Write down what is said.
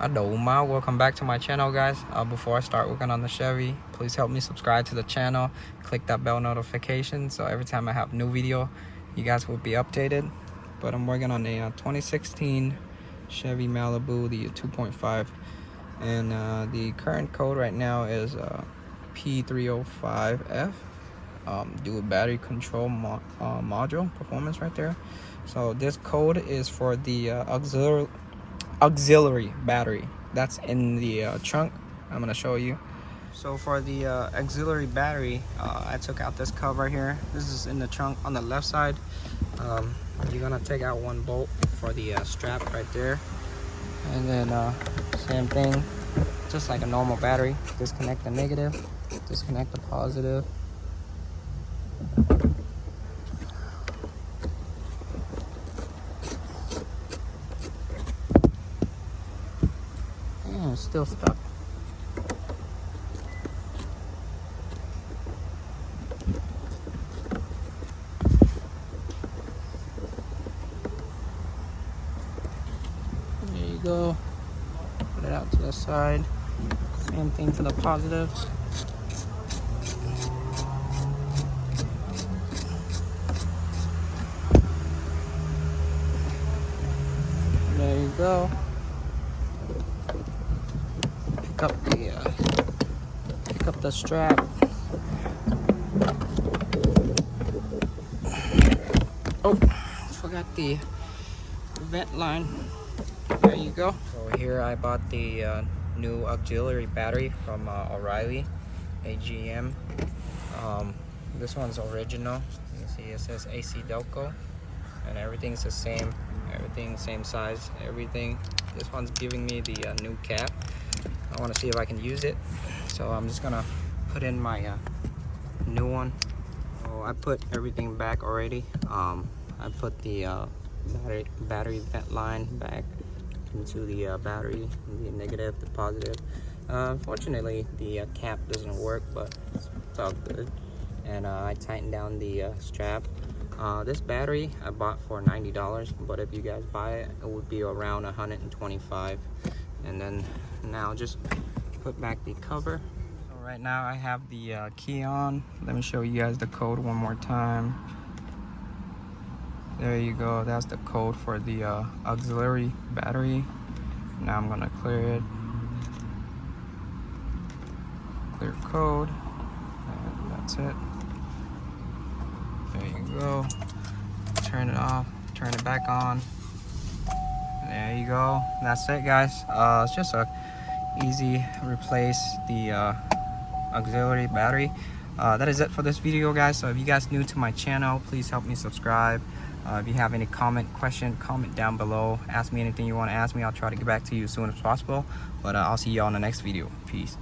Welcome back to my channel, guys. Before I start working on the Chevy, please help me subscribe to the channel, click that bell notification so every time I have new video you guys will be updated. But I'm working on a 2016 Chevy Malibu, the 2.5, and the current code right now is P305F, dual battery control module performance right there. So this code is for the auxiliary battery that's in the trunk. I'm gonna show you. So for the auxiliary battery, I took out this cover here. This is in the trunk on the left side. You're gonna take out one bolt for the strap right there, and then same thing, just like a normal battery. Disconnect the negative, disconnect the positive. And it's still stuck. There you go. Put it out to the side. Same thing to the positive. There you go. Pick up the strap. Oh, forgot the vent line. There you go. So here I bought the new auxiliary battery from O'Reilly AGM. This one's original. You can see it says AC Delco, and everything's the same. Everything same size. Everything. This one's giving me the new cap. I want to see if I can use it, so I'm just gonna put in my new one. So I put everything back already. I put the battery vent line back into the battery, the negative, the positive. Unfortunately, the cap doesn't work, but it's all good. And I tightened down the strap. This battery I bought for $90, but if you guys buy it, it would be around $125. And then now just put back the cover. So right now I have the key on. Let me show you guys the code one more time. There you go. That's the code for the auxiliary battery. Now I'm gonna clear it. Clear code, and that's it. There you go. Turn it off, turn it back on. There you go. That's it, guys. It's just a easy replace the auxiliary battery. That is it for this video, guys. So if you guys new to my channel, please help me subscribe. If you have any question, comment down below. Ask me anything you want to ask me. I'll try to get back to you as soon as possible. But I'll see you all in the next video. Peace.